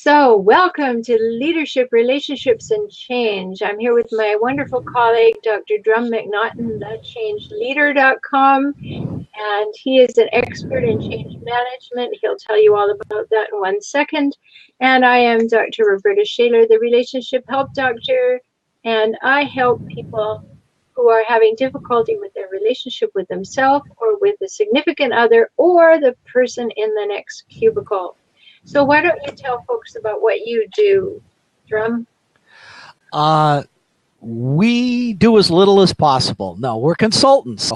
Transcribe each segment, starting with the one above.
So, welcome to Leadership, Relationships, and Change. I'm here with my wonderful colleague, Dr. Drumm McNaughton, thechangeleader.com, and he is an expert in change management. He'll tell you all about that in 1 second. And I am Dr. Rhoberta Shaler, the Relationship Help Doctor, and I help people who are having difficulty with their relationship with themselves or with a significant other or the person in the next cubicle. So why don't you tell folks about what you do, Drumm? We do as little as possible. No, we're consultants.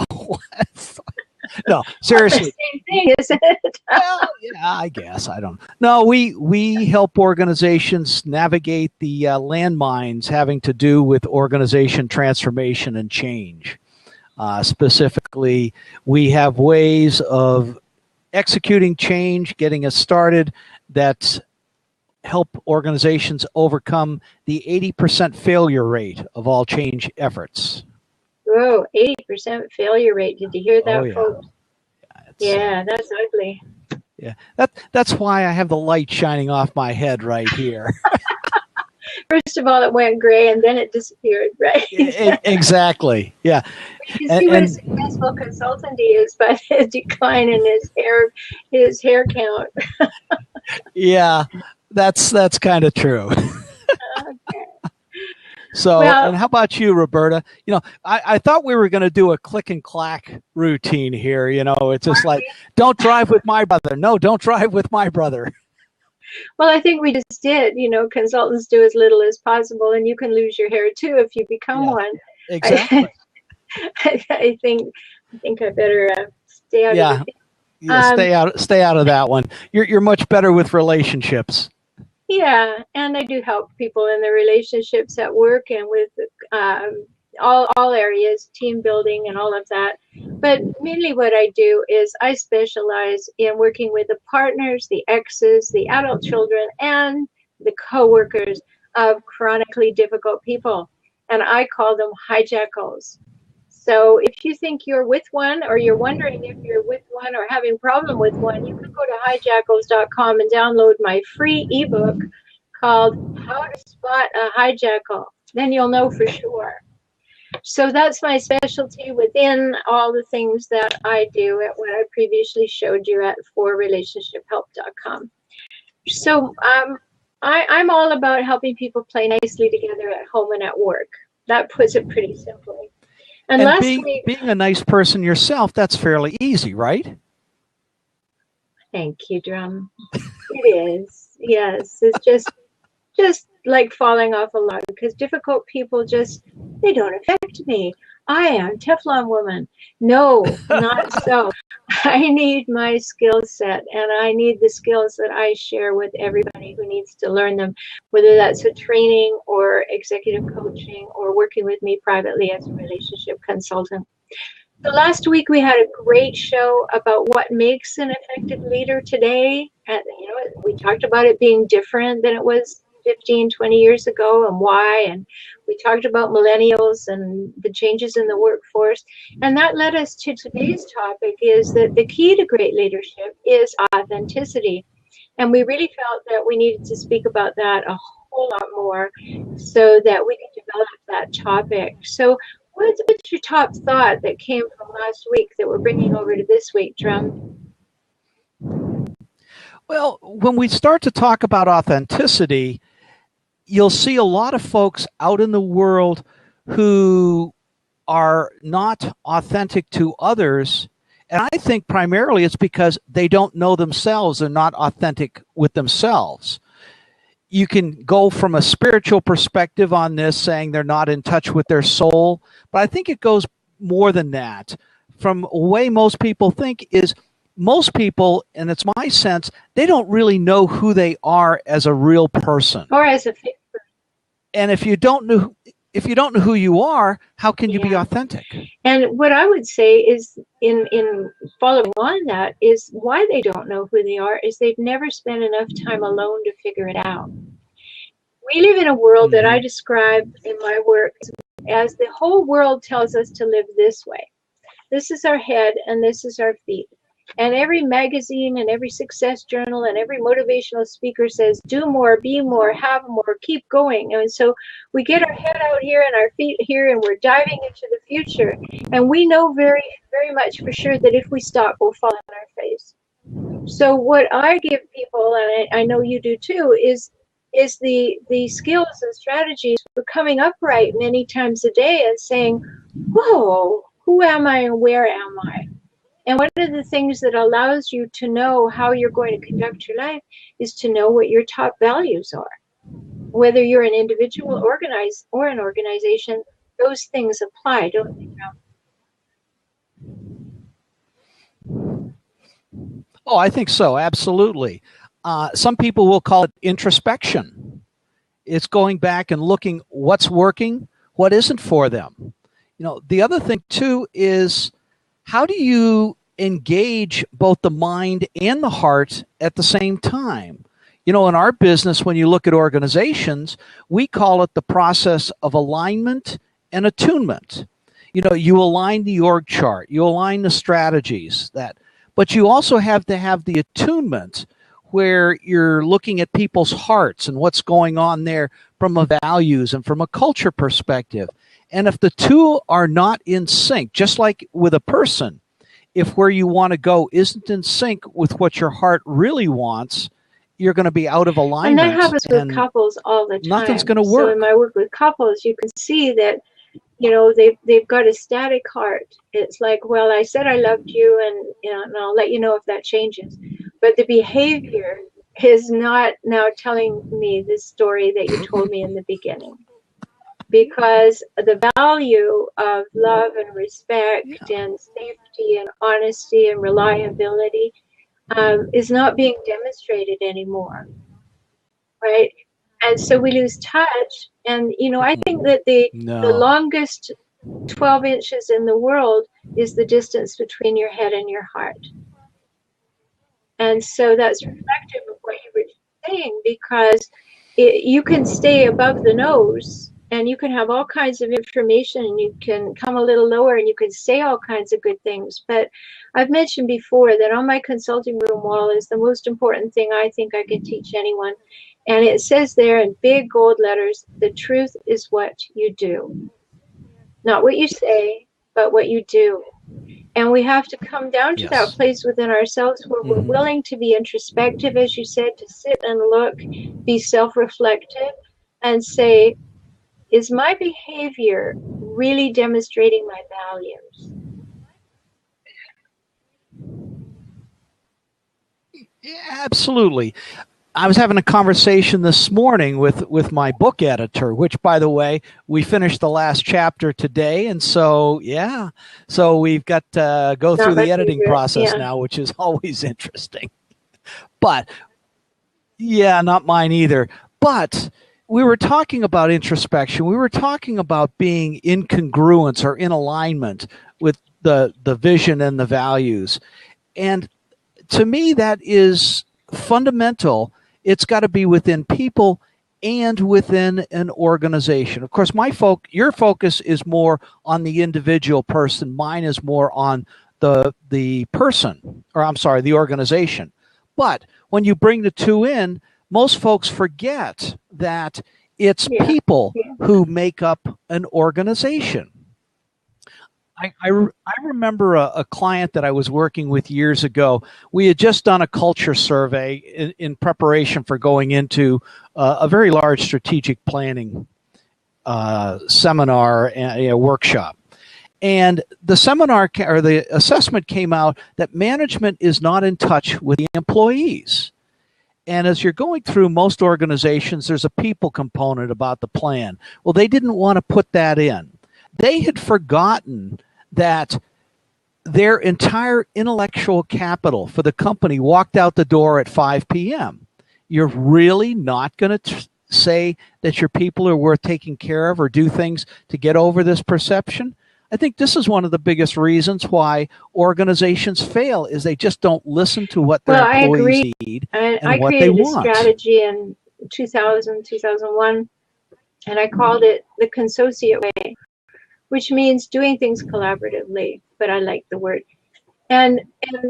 No, seriously. It's the same thing, isn't it? Well, yeah, I guess. I don't. No, we help organizations navigate the landmines having to do with organization transformation and change. Specifically, we have ways of executing change, getting us started, that help organizations overcome the 80% failure rate of all change efforts. Whoa, 80% failure rate. Did you hear that, Oh, yeah. folks? Yeah, that's ugly. Yeah, that's why I have the light shining off my head right here. First of all, it went gray and then it disappeared, right? Exactly. Yeah. You can see what a successful consultant he is by the decline in his hair count. Yeah, that's kind of true. Okay. So, and how about you, Rhoberta? You know, I thought we were going to do a click and clack routine here. You know, it's just like, don't drive with my brother. No, don't drive with my brother. Well, I think we just did. You know, consultants do as little as possible, and you can lose your hair too if you become one. Exactly. I think I better stay out of it. Yeah, stay out of that one. You're much better with relationships. Yeah, and I do help people in their relationships at work and with all areas, team building and all of that. But mainly what I do is I specialize in working with the partners, the exes, the adult children, and the co-workers of chronically difficult people. And I call them hijackals. So if you think you're with one, or you're wondering if you're with one or having a problem with one, you can go to hijackals.com and download my free ebook called How to Spot a Hijackal. Then you'll know for sure. So that's my specialty within all the things that I do at what I previously showed you at forrelationshiphelp.com. So I'm all about helping people play nicely together at home and at work. That puts it pretty simply. And last week, being a nice person yourself, that's fairly easy, right? Thank you, Drumm. It is. Yes, it's just like falling off a log, because difficult people they don't affect me. I am Teflon woman. No, not so. I need my skill set, and I need the skills that I share with everybody who needs to learn them, whether that's a training or executive coaching or working with me privately as a relationship consultant. So last week we had a great show about what makes an effective leader today. And we talked about it being different than it was 15, 20 years ago and why. And we talked about millennials and the changes in the workforce. And that led us to today's topic, is that the key to great leadership is authenticity. And we really felt that we needed to speak about that a whole lot more so that we can develop that topic. So what's your top thought that came from last week that we're bringing over to this week, Drumm? Well, when we start to talk about authenticity, you'll see a lot of folks out in the world who are not authentic to others. And I think primarily it's because they don't know themselves. They're not authentic with themselves. You can go from a spiritual perspective on this, saying they're not in touch with their soul. But I think it goes more than that. From the way most people think is, most people, and it's my sense, they don't really know who they are as a real person. Or as a fake person. And if you don't know who you are, how can you be authentic? And what I would say is, in following on that, is why they don't know who they are is they've never spent enough time alone to figure it out. We live in a world that I describe in my work as the whole world tells us to live this way. This is our head and this is our feet. And every magazine and every success journal and every motivational speaker says, do more, be more, have more, keep going. And so we get our head out here and our feet here, and we're diving into the future. And we know very, very much for sure that if we stop, we'll fall on our face. So what I give people, and I know you do too, is the skills and strategies for coming upright many times a day and saying, whoa, who am I and where am I? And one of the things that allows you to know how you're going to conduct your life is to know what your top values are. Whether you're an individual, organized, or an organization, those things apply, don't they? Oh, I think so. Absolutely. Some people will call it introspection. It's going back and looking what's working, what isn't for them. The other thing too is, how do you engage both the mind and the heart at the same time? In our business, when you look at organizations, we call it the process of alignment and attunement. You align the org chart, you align the strategies, but you also have to have the attunement where you're looking at people's hearts and what's going on there from a values and from a culture perspective. And if the two are not in sync, just like with a person, if where you want to go isn't in sync with what your heart really wants, you're going to be out of alignment. And that happens with couples all the time. Nothing's going to work. So in my work with couples, you can see that, they've got a static heart. It's like, well, I said I loved you, and I'll let you know if that changes. But the behavior is not now telling me this story that you told me in the beginning. Because the value of love and respect and safety and honesty and reliability is not being demonstrated anymore, right? And so we lose touch. And, I think that the longest 12 inches in the world is the distance between your head and your heart. And so that's reflective of what you were saying, because you can stay above the nose, and you can have all kinds of information, and you can come a little lower, and you can say all kinds of good things. But I've mentioned before that on my consulting room wall is the most important thing I think I can teach anyone. And it says there in big gold letters, the truth is what you do. Not what you say, but what you do. And we have to come down to that place within ourselves where we're willing to be introspective, as you said, to sit and look, be self-reflective, and say, is my behavior really demonstrating my values? Yeah, absolutely. I was having a conversation this morning with my book editor, which, by the way, we finished the last chapter today. And so, so we've got to go through the editing process now, which is always interesting. But, not mine either. But we were talking about introspection. We were talking about being in congruence or in alignment with the vision and the values. And to me, that is fundamental. It's got to be within people and within an organization. Of course, your focus is more on the individual person. Mine is more on the person, or I'm sorry, the organization. But when you bring the two in, most folks forget that it's people who make up an organization. I remember a client that I was working with years ago. We had just done a culture survey in preparation for going into a very large strategic planning seminar and workshop. And the seminar or the assessment came out that management is not in touch with the employees. And as you're going through most organizations, there's a people component about the plan. Well, they didn't want to put that in. They had forgotten that their entire intellectual capital for the company walked out the door at 5 p.m. You're really not going to say that your people are worth taking care of or do things to get over this perception? I think this is one of the biggest reasons why organizations fail, is they just don't listen to what their employees need and what they want. I created a strategy in 2000, 2001, and I called it the consociate way, which means doing things collaboratively, but I like the word. And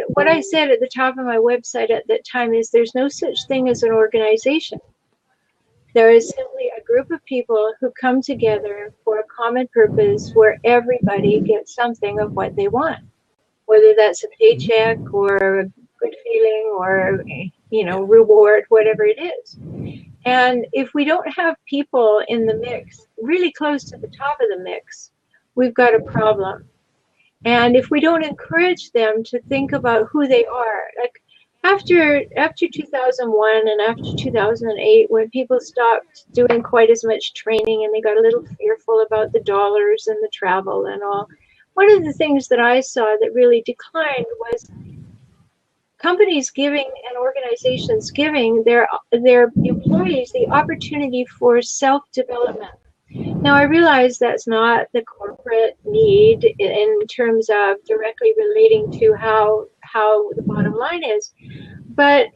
what I said at the top of my website at that time is there's no such thing as an organization. There is simply a group of people who come together for a common purpose where everybody gets something of what they want, whether that's a paycheck or a good feeling or, reward, whatever it is. And if we don't have people in the mix, really close to the top of the mix, we've got a problem. And if we don't encourage them to think about who they are, like after 2001 and after 2008, when people stopped doing quite as much training and they got a little fearful about the dollars and the travel and all, one of the things that I saw that really declined was companies giving and organizations giving their employees the opportunity for self-development. Now, I realize that's not the corporate need in terms of directly relating to how the bottom line is. But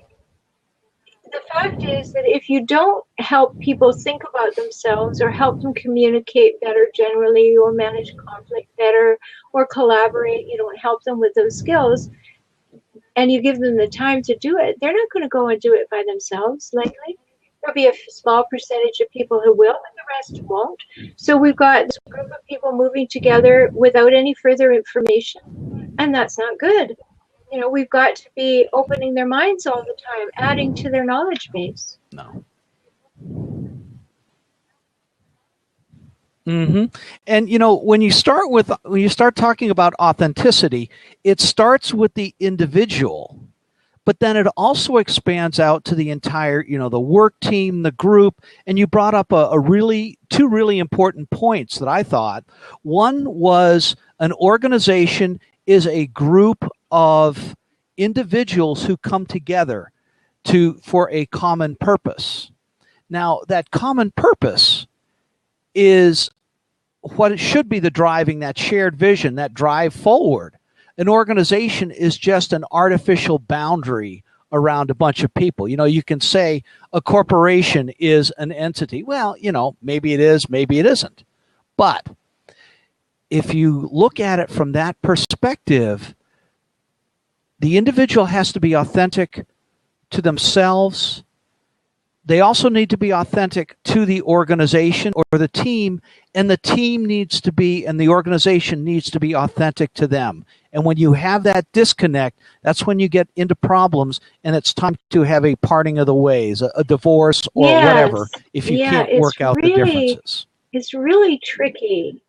the fact is that if you don't help people think about themselves or help them communicate better generally or manage conflict better or collaborate, you don't help them with those skills, and you give them the time to do it, they're not going to go and do it by themselves, likely. There'll be a small percentage of people who will, but the rest won't. So we've got this group of people moving together without any further information, and that's not good. We've got to be opening their minds all the time, adding to their knowledge base. No. Mm-hmm. And when you start talking about authenticity, it starts with the individual, but then it also expands out to the entire, the work team, the group. And you brought up two really important points that I thought. One was an organization is a group of individuals who come together for a common purpose. Now, that common purpose is what it should be, that shared vision, that drive forward. An organization is just an artificial boundary around a bunch of people. You can say a corporation is an entity. Well, maybe it is, maybe it isn't. But if you look at it from that perspective, the individual has to be authentic to themselves. They also need to be authentic to the organization or the team, and the team needs to be, and the organization needs to be authentic to them. And when you have that disconnect, that's when you get into problems, and it's time to have a parting of the ways, a divorce or whatever, if you can't work out the differences. It's really tricky.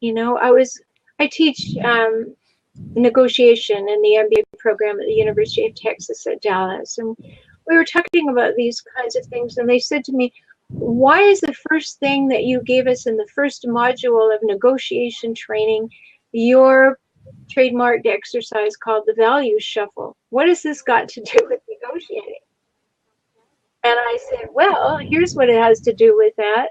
I teach negotiation in the MBA program at the University of Texas at Dallas, and we were talking about these kinds of things, and they said to me, why is the first thing that you gave us in the first module of negotiation training your trademarked exercise called the values shuffle? What has this got to do with negotiating? And I said, well, here's what it has to do with that.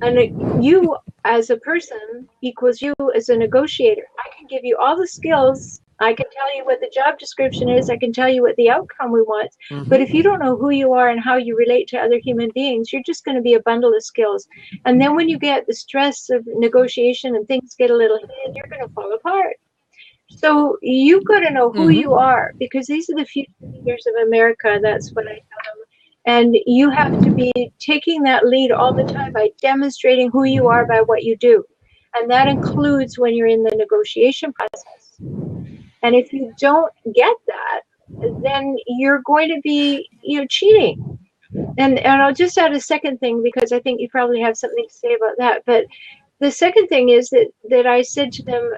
And you as a person equals you as a negotiator. I can give you all the skills. I can tell you what the job description is. I can tell you what the outcome we want. Mm-hmm. But if you don't know who you are and how you relate to other human beings, you're just going to be a bundle of skills. And then when you get the stress of negotiation and things get a little heated, you're going to fall apart. So you've got to know who you are, because these are the future leaders of America. That's what I tell them. And you have to be taking that lead all the time by demonstrating who you are by what you do. And that includes when you're in the negotiation process. And if you don't get that, then you're going to be, cheating. And I'll just add a second thing, because I think you probably have something to say about that. But the second thing is that I said to them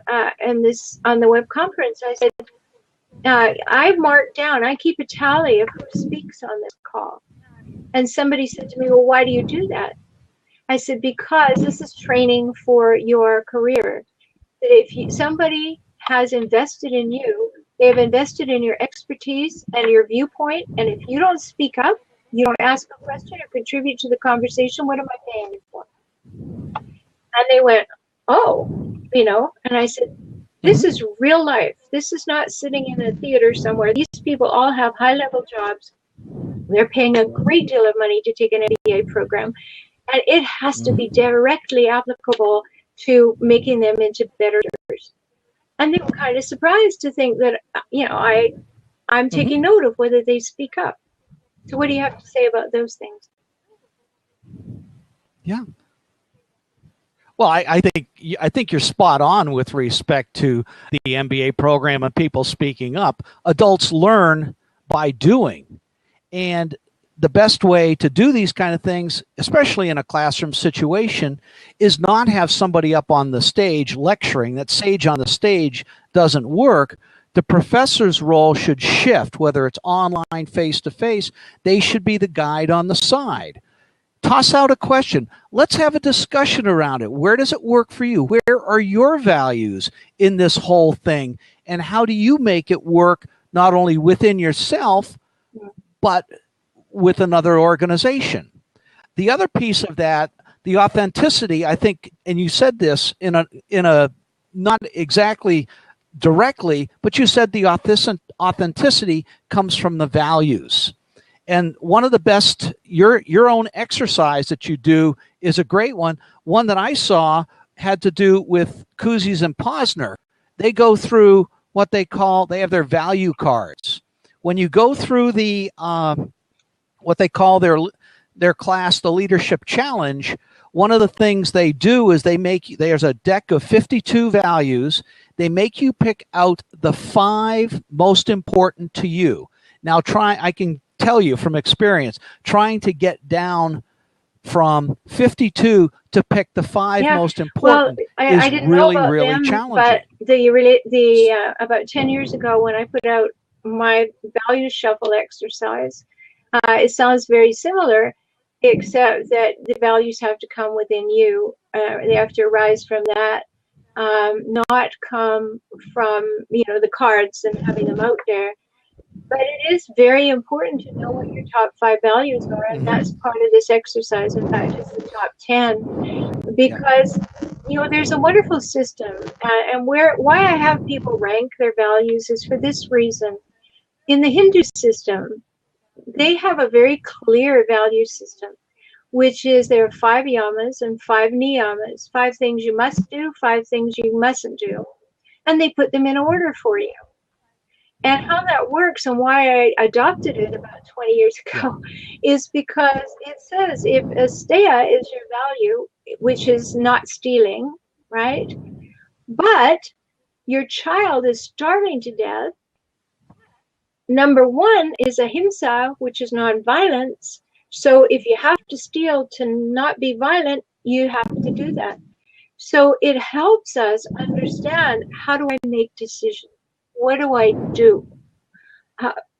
on the web conference, I said, I marked down, I keep a tally of who speaks on this call. And somebody said to me, well, why do you do that? I said, because this is training for your career. That if somebody has invested in you, they've invested in your expertise and your viewpoint. And if you don't speak up, you don't ask a question or contribute to the conversation, what am I paying you for? And they went, oh, and I said, this is real life. This is not sitting in a theater somewhere. These people all have high-level jobs. They're paying a great deal of money to take an MBA program. And it has to be directly applicable to making them into better leaders. And they were kind of surprised to think that, I'm taking note of whether they speak up. So what do you have to say about those things? Yeah. Well, I think you're spot on with respect to the MBA program and people speaking up. Adults learn by doing, and the best way to do these kind of things, especially in a classroom situation, is not have somebody up on the stage lecturing. That sage on the stage doesn't work. The professor's role should shift, whether it's online, face-to-face. They should be the guide on the side. Toss out a question. Let's have a discussion around it. Where does it work for you? Where are your values in this whole thing? And how do you make it work not only within yourself, but with another organization? The other piece of that, the authenticity, I think, and you said this in a not exactly directly, but you said the authenticity comes from the values. And one of the best, your own exercise that you do is a great one. One that I saw had to do with Cousins and Posner. They go through what they have their value cards. When you go through the what they call their class, the Leadership Challenge, one of the things they do is there's a deck of 52 values. They make you pick out the 5 most important to you. Now I can tell you from experience, trying to get down from 52 to pick the 5 most important is really challenging. But about 10 years ago when I put out my values shuffle exercise, it sounds very similar, except that the values have to come within you. They have to arise from that, not come from the cards and having them out there. But it is very important to know what your top 5 values are, and that's part of this exercise. In fact, it's the top 10, because there's a wonderful system, and why I have people rank their values is for this reason. In the Hindu system, they have a very clear value system, which is there are 5 yamas and 5 niyamas, 5 things you must do, 5 things you mustn't do, and they put them in order for you. And how that works and why I adopted it about 20 years ago is because it says if asteya is your value, which is not stealing, right? But your child is starving to death. Number 1 is ahimsa, which is nonviolence. So if you have to steal to not be violent, you have to do that. So it helps us understand, how do I make decisions? What do I do?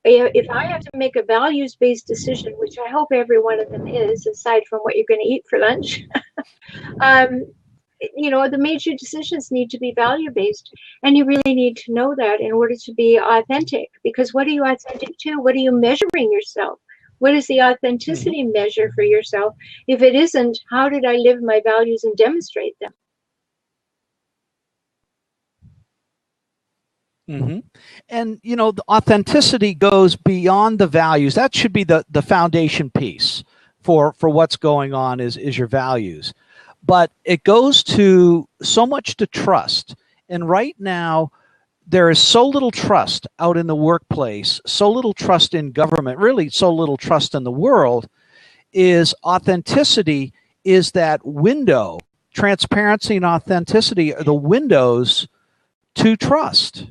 If I have to make a values-based decision, which I hope every one of them is, aside from what you're going to eat for lunch, the major decisions need to be value-based. And you really need to know that in order to be authentic. Because what are you authentic to? What are you measuring yourself? What is the authenticity measure for yourself? If it isn't, how did I live my values and demonstrate them? And the authenticity goes beyond the values. That should be the foundation piece for what's going on is your values. But it goes to so much to trust. And right now, there is so little trust out in the workplace, so little trust in government, really so little trust in the world. Is authenticity is that window. Transparency and authenticity are the windows to trust.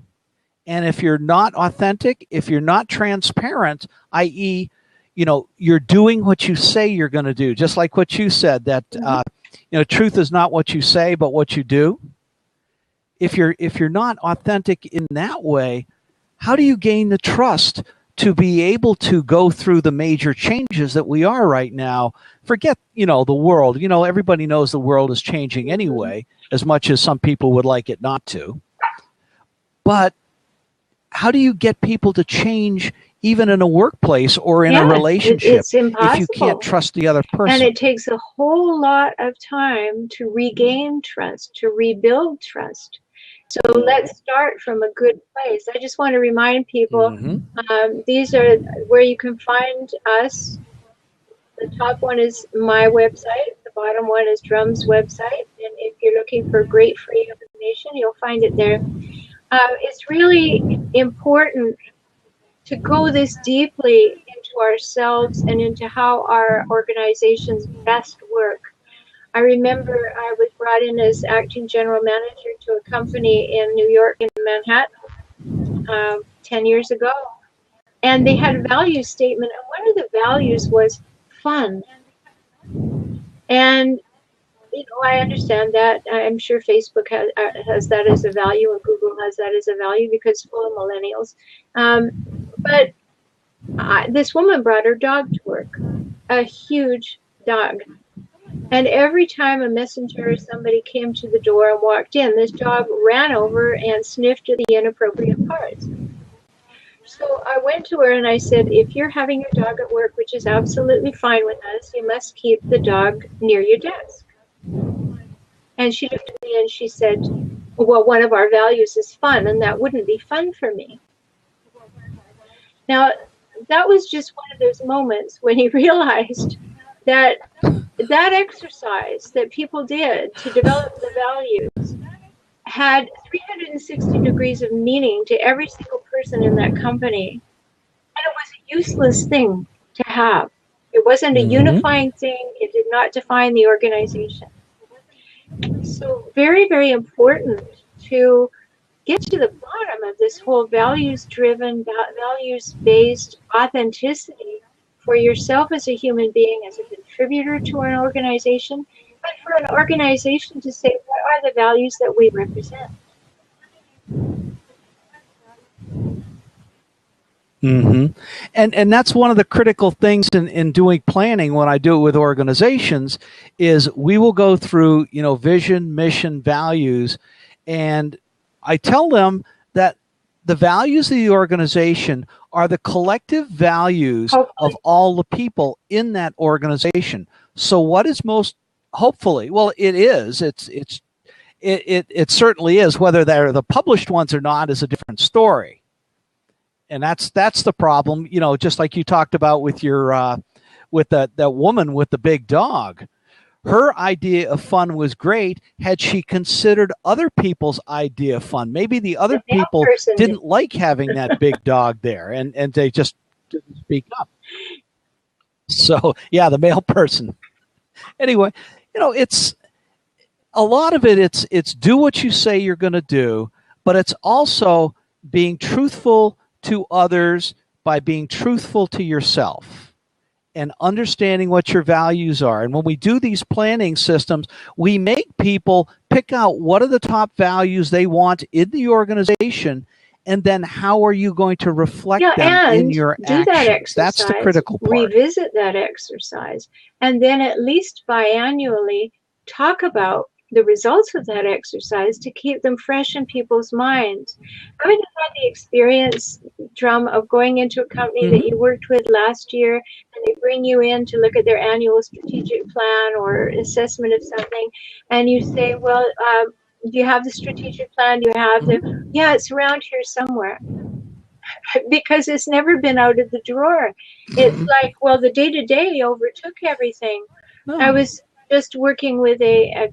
And if you're not authentic, if you're not transparent, i.e., you're doing what you say you're going to do, just like what you said, that truth is not what you say, but what you do. If you're not authentic in that way, how do you gain the trust to be able to go through the major changes that we are right now? Forget, the world. Everybody knows the world is changing anyway, as much as some people would like it not to. But how do you get people to change even in a workplace or in a relationship it's impossible if you can't trust the other person? And it takes a whole lot of time to regain trust, to rebuild trust. So let's start from a good place. I just want to remind people, these are where you can find us. The top one is my website. The bottom one is Drumm's website. And if you're looking for great free information, you'll find it there. It's really important to go this deeply into ourselves and into how our organizations best work. I remember I was brought in as acting general manager to a company in New York, in Manhattan, 10 years ago. And they had a value statement, and one of the values was fun. And I understand that. I'm sure Facebook has that as a value, and Google has that as a value because it's full of millennials. But this woman brought her dog to work, a huge dog. And every time a messenger or somebody came to the door and walked in, this dog ran over and sniffed the inappropriate parts. So I went to her and I said, if you're having your dog at work, which is absolutely fine with us, you must keep the dog near your desk. And she looked at me and she said, well, one of our values is fun, and that wouldn't be fun for me. Now, that was just one of those moments when he realized that that exercise that people did to develop the values had 360 degrees of meaning to every single person in that company. And it was a useless thing to have. It wasn't a unifying thing. It did not define the organization. So very, very important to get to the bottom of this whole values-driven, values-based authenticity for yourself as a human being, as a contributor to an organization, but for an organization to say, what are the values that we represent? And that's one of the critical things in doing planning when I do it with organizations is we will go through, vision, mission, values, and I tell them that the values of the organization are the collective values of all the people in that organization. So what is most hopefully, well, it is, it certainly is, whether they're the published ones or not is a different story. And that's the problem, just like you talked about with your with that woman with the big dog. Her idea of fun was great had she considered other people's idea of fun. Maybe the other people didn't like having that big dog there, and they just didn't speak up. So yeah, the male person. Anyway, it's a lot of it. It's do what you say you're going to do, but it's also being truthful to others by being truthful to yourself and understanding what your values are. And when we do these planning systems, we make people pick out what are the top values they want in the organization, and then how are you going to reflect them in your actions. That's the critical part. Revisit that exercise, and then at least biannually talk about the results of that exercise to keep them fresh in people's minds. Haven't you had the experience, Drumm, of going into a company that you worked with last year, and they bring you in to look at their annual strategic plan or assessment of something, and you say, well, do you have the strategic plan? Do you have the, yeah, it's around here somewhere. Because it's never been out of the drawer. It's like, well, the day-to-day overtook everything. I was just working with a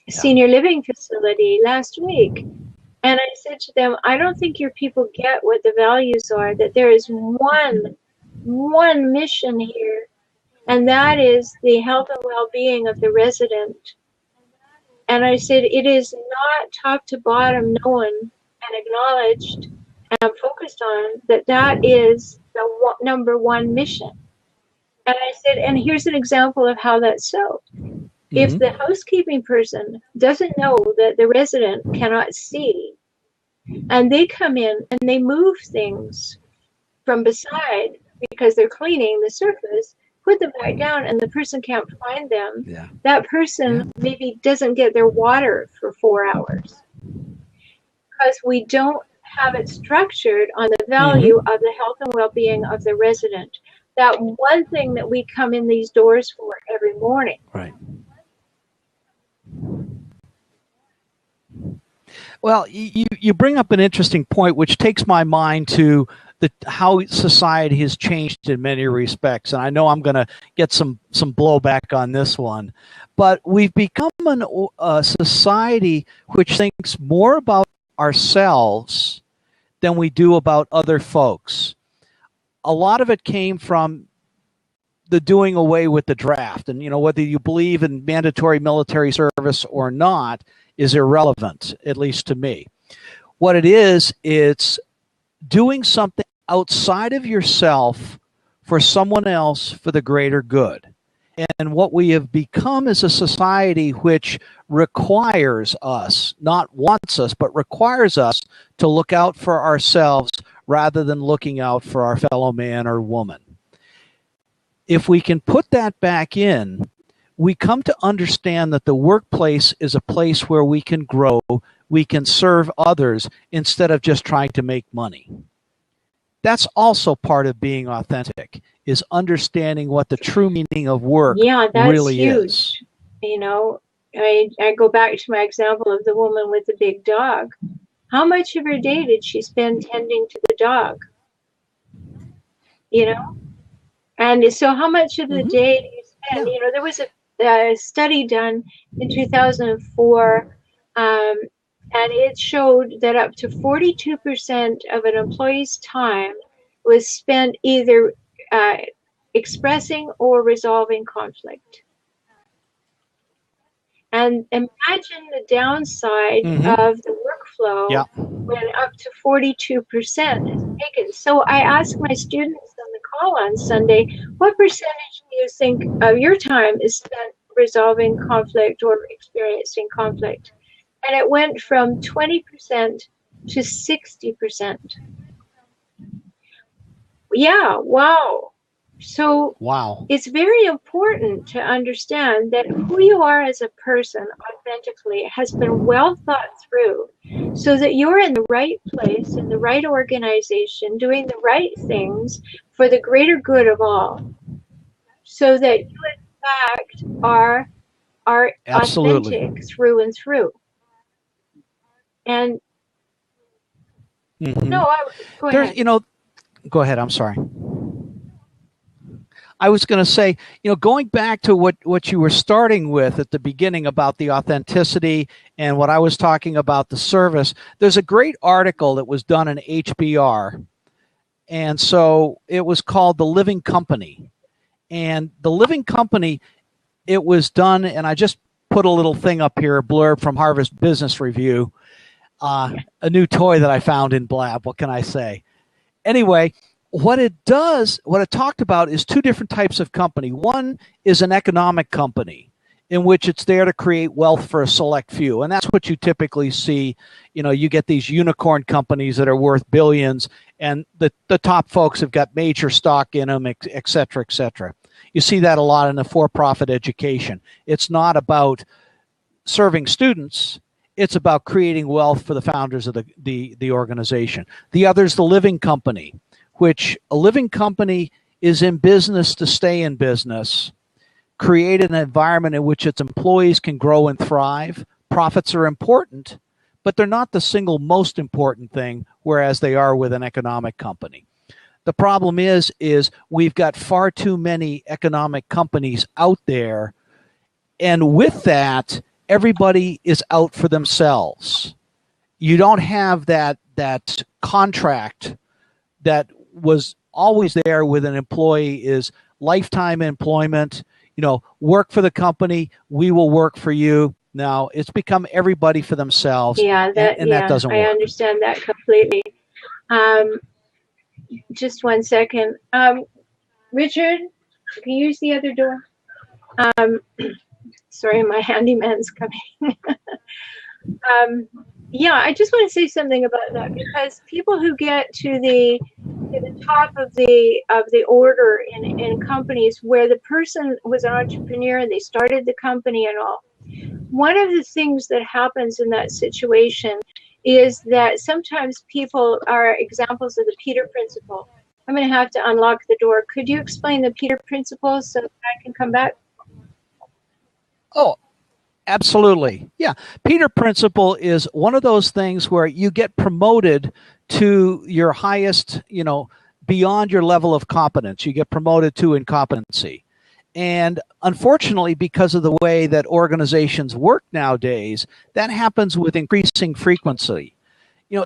senior living facility last week, and I said to them, I don't think your people get what the values are, that there is one mission here, and that is the health and well-being of the resident. And I said, it is not top to bottom known and acknowledged and focused on that is the number one mission. And I said, and here's an example of how that's so. If the housekeeping person doesn't know that the resident cannot see, and they come in and they move things from beside because they're cleaning the surface, put them back down, and the person can't find them, that person maybe doesn't get their water for 4 hours. Because we don't have it structured on the value of the health and well-being of the resident. That one thing that we come in these doors for every morning. Right. Well, you bring up an interesting point, which takes my mind to how society has changed in many respects. And I know I'm going to get some blowback on this one. But we've become a society which thinks more about ourselves than we do about other folks. A lot of it came from the doing away with the draft. And, whether you believe in mandatory military service or not is irrelevant, at least to me. What it is, it's doing something outside of yourself for someone else for the greater good. And what we have become is a society which requires us, not wants us, but requires us to look out for ourselves rather than looking out for our fellow man or woman. If we can put that back in, we come to understand that the workplace is a place where we can grow, we can serve others instead of just trying to make money. That's also part of being authentic, is understanding what the true meaning of work really huge. is. I go back to my example of the woman with the big dog. How much of her day did she spend tending to the dog? And so how much of the day do you spend? Yeah. There was a study done in 2004, and it showed that up to 42% of an employee's time was spent either expressing or resolving conflict. And imagine the downside of the workflow when up to 42% is taken. So I ask my students on the call on Sunday, what percentage do you think of your time is spent resolving conflict or experiencing conflict? And it went from 20% to 60%. Yeah, wow. So it's very important to understand that who you are as a person authentically has been well thought through so that you're in the right place, in the right organization, doing the right things for the greater good of all, so that you in fact are authentic through and through. And go ahead. Go ahead, I'm sorry. I was going to say, going back to what you were starting with at the beginning about the authenticity and what I was talking about the service, there's a great article that was done in HBR. And so it was called The Living Company. And The Living Company, it was done, and I just put a little thing up here, a blurb from Harvard Business Review, a new toy that I found in Blab. What can I say? Anyway, what it talked about is two different types of company. One is an economic company in which it's there to create wealth for a select few. And that's what you typically see. You get these unicorn companies that are worth billions, and the top folks have got major stock in them, et cetera, et cetera. You see that a lot in the for-profit education. It's not about serving students. It's about creating wealth for the founders of the organization. The other is the living company, which a living company is in business to stay in business, create an environment in which its employees can grow and thrive. Profits are important, but they're not the single most important thing, whereas they are with an economic company. The problem is we've got far too many economic companies out there, and with that, everybody is out for themselves. You don't have that contract that was always there with an employee, is lifetime employment, work for the company, we will work for you. Now it's become everybody for themselves. Yeah, that doesn't work. I understand that completely. Just one second. Richard, can you use the other door? Sorry, my handyman's coming. I just want to say something about that, because people who get to the top of the order in companies where the person was an entrepreneur and they started the company and all, one of the things that happens in that situation is that sometimes people are examples of the Peter Principle. I'm going to have to unlock the door. Could you explain the Peter Principle so that I can come back? Oh, absolutely. Yeah. Peter Principle is one of those things where you get promoted to your highest, beyond your level of competence. You get promoted to incompetency. And unfortunately, because of the way that organizations work nowadays, that happens with increasing frequency.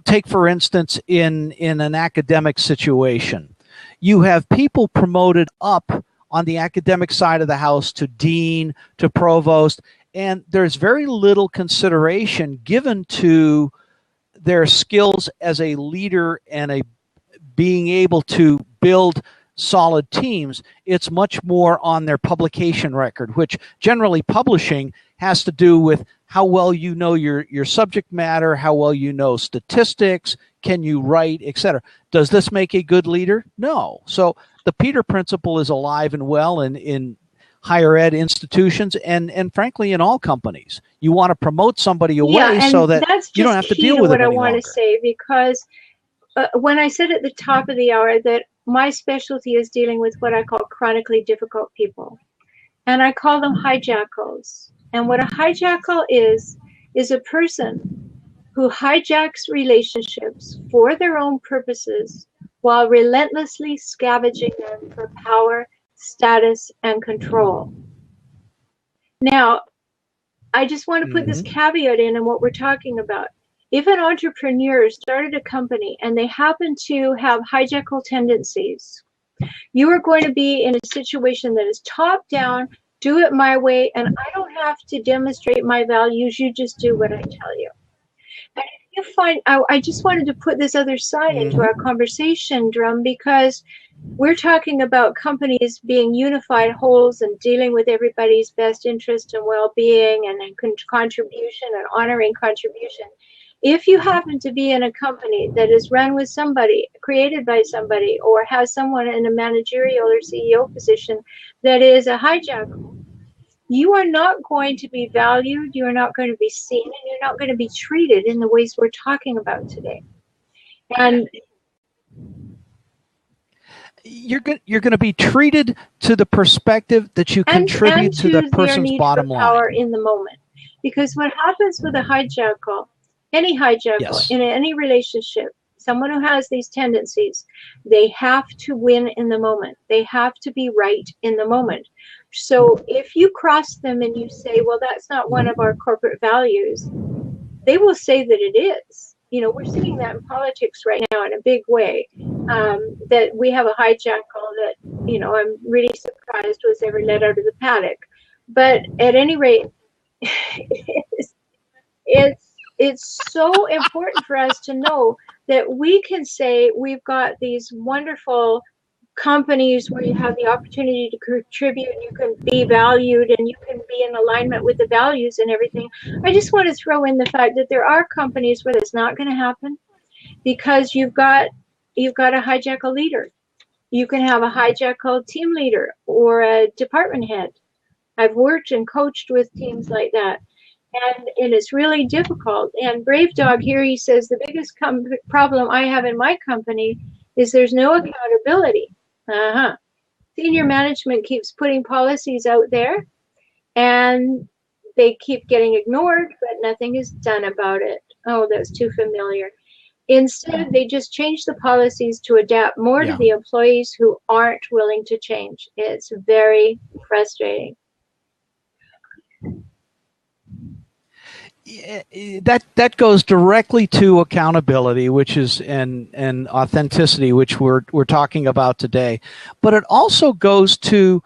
take for instance in an academic situation, you have people promoted up on the academic side of the house to dean, to provost, and there's very little consideration given to their skills as a leader and a being able to build solid teams. It's much more on their publication record, which generally publishing has to do with how well you know your subject matter, how well you know statistics, can you write, etc. Does this make a good leader? No. So the Peter Principle is alive and well in higher ed institutions and frankly in all companies. You want to promote somebody away so that you don't have to deal with it any longer. What I want to say, because when I said at the top of the hour that my specialty is dealing with what I call chronically difficult people, and I call them hijackals. And what a hijackal is a person who hijacks relationships for their own purposes while relentlessly scavenging them for power, status, and control. Now, I just want to put this caveat in what we're talking about. If an entrepreneur started a company and they happen to have hijackal tendencies, you are going to be in a situation that is top down, do it my way, and I don't have to demonstrate my values, you just do what I tell you. And if you find, I just wanted to put this other side into our conversation, Drumm, because we're talking about companies being unified wholes and dealing with everybody's best interest and well-being and contribution and honoring contribution. If you happen to be in a company that is run with somebody, created by somebody, or has someone in a managerial or CEO position that is a hijacker, you are not going to be valued, you are not going to be seen, and you're not going to be treated in the ways we're talking about today. And you're going to be treated to the perspective that you contribute to the person's bottom line. Power in the moment. Because what happens with a hijackal, any hijackal in any relationship, someone who has these tendencies, they have to win in the moment. They have to be right in the moment. So if you cross them and you say, well, that's not one of our corporate values, they will say that it is. We're seeing that in politics right now in a big way, that we have a hijackal that, I'm really surprised was ever let out of the paddock. But at any rate, it's so important for us to know that we can say we've got these wonderful companies where you have the opportunity to contribute, and you can be valued, and you can be in alignment with the values and everything. I just want to throw in the fact that there are companies where that's not going to happen, because you've got a hijackal leader. You can have a hijackal team leader or a department head. I've worked and coached with teams like that. And it's really difficult. And Brave Dog here, he says, the biggest problem I have in my company is there's no accountability. Senior management keeps putting policies out there, and they keep getting ignored, but nothing is done about it. Oh, that's too familiar. Instead, they just change the policies to adapt more to the employees who aren't willing to change. It's very frustrating. That goes directly to accountability, which is and authenticity, which we're talking about today. But it also goes to,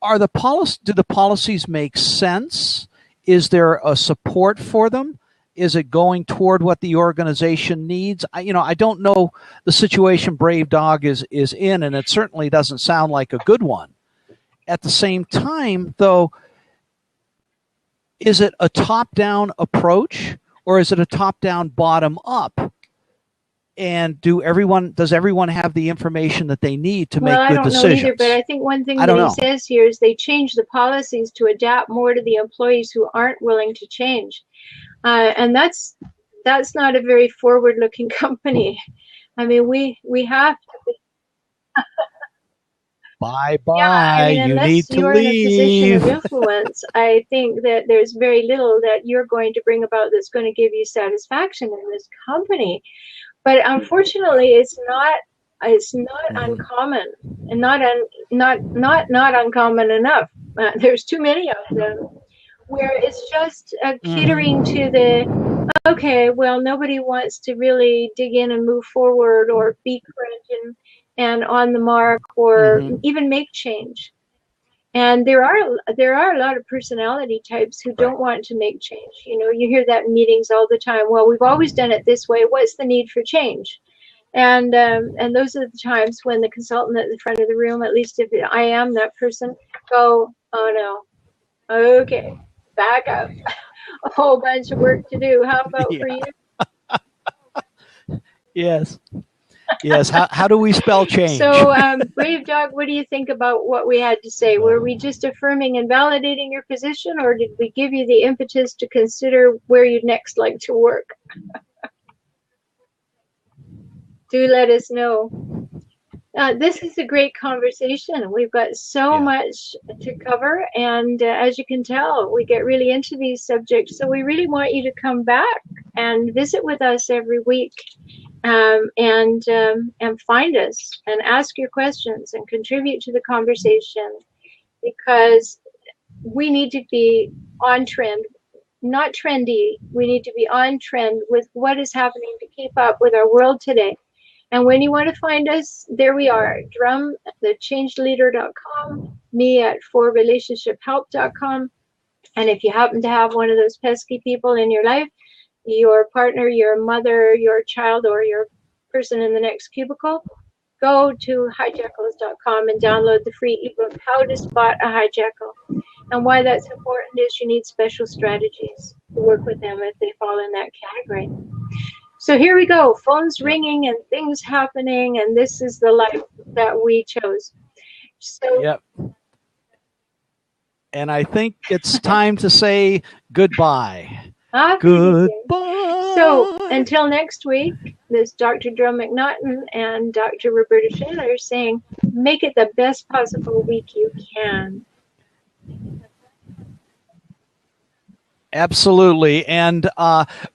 do the policies make sense? Is there a support for them? Is it going toward what the organization needs? I don't know the situation Brave Dog is in, and it certainly doesn't sound like a good one. At the same time, though, is it a top-down approach, or is it a top-down, bottom-up? And does everyone have the information that they need to make good decisions? I don't know either, but I think one thing that he says here is they change the policies to adapt more to the employees who aren't willing to change. And that's not a very forward-looking company. I mean, we have to be. Bye-bye. Yeah, you need to you're leave. In a position of influence, I think that there's very little that you're going to bring about that's going to give you satisfaction in this company. But unfortunately, it's not uncommon, and not uncommon enough. There's too many of them, where it's just catering to the okay, well, nobody wants to really dig in and move forward or be current and on the mark or even make change. And there are a lot of personality types who don't want to make change. You know, you hear that in meetings all the time. Well, we've always done it this way. What's the need for change? And those are the times when the consultant at the front of the room, at least if I am that person, go, oh no, okay, back up. A whole bunch of work to do. How about for you? Yes. Yes. How do we spell change? So, Brave Dog, what do you think about what we had to say? Were we just affirming and validating your position, or did we give you the impetus to consider where you'd next like to work? Do let us know. This is a great conversation. We've got so much to cover, and as you can tell, we get really into these subjects. So we really want you to come back and visit with us every week, and find us and ask your questions and contribute to the conversation, because we need to be on trend, not trendy. We need to be on trend with what is happening to keep up with our world today. And when you want to find us, there we are. Drumm, thechangeleader.com, me at forrelationshiphelp.com. And if you happen to have one of those pesky people in your life, your partner, your mother, your child, or your person in the next cubicle, go to hijackals.com and download the free ebook, How to Spot a Hijackal. And why that's important is you need special strategies to work with them if they fall in that category. So here we go, phones ringing and things happening, and this is the life that we chose. So, yep. And I think it's time to say goodbye. Goodbye. So until next week, this Dr. Drumm McNaughton and Dr. Rhoberta Shaler saying, make it the best possible week you can. Absolutely. And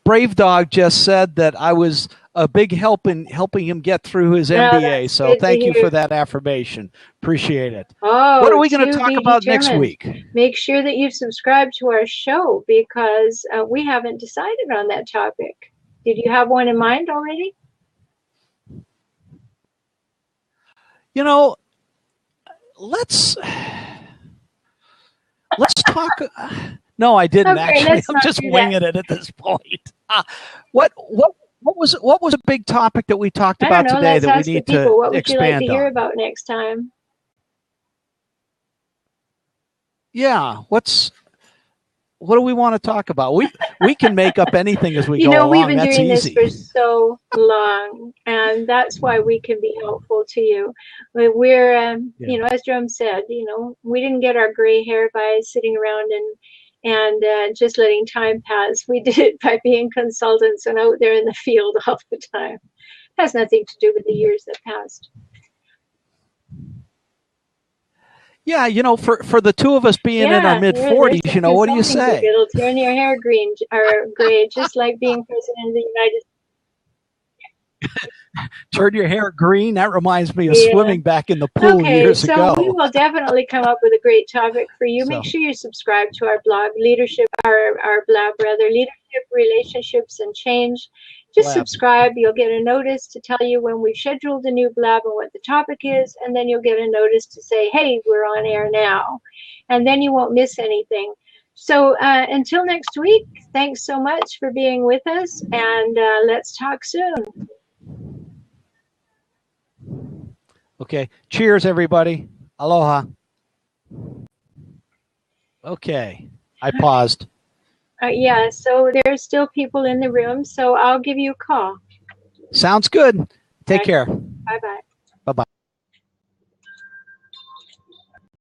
Brave Dog just said that I was a big help in helping him get through his MBA. So thank you for that affirmation. Appreciate it. Oh, what are we going to talk about next week? Make sure that you've subscribed to our show, because we haven't decided on that topic. Did you have one in mind already? You know, let's talk. No, I didn't actually. I'm just winging it at this point. What was a big topic that we talked about today that we need to expand on? What would you like to hear about next time? Yeah, what do we want to talk about? We can make up anything as we go along. We've been doing this for so long, and that's why we can be helpful to you. We're, as Drumm said, we didn't get our gray hair by sitting around and just letting time pass. We did it by being consultants and out there in the field all the time. It has nothing to do with the years that passed. Yeah, for the two of us being in our mid-40s, what do you say? It'll turn your hair green or gray, just like being president of the United States. Turn your hair green? That reminds me of swimming back in the pool years ago. So we will definitely come up with a great topic for you. Make sure you subscribe to our blog, our blab, Leadership, Relationships, and Change. Just subscribe. You'll get a notice to tell you when we've scheduled a new blab and what the topic is, and then you'll get a notice to say, hey, we're on air now. And then you won't miss anything. So until next week, thanks so much for being with us, and let's talk soon. Okay. Cheers, everybody. Aloha. Okay. I paused. Yeah, so there's still people in the room, so I'll give you a call. Sounds good. Take care. Bye-bye.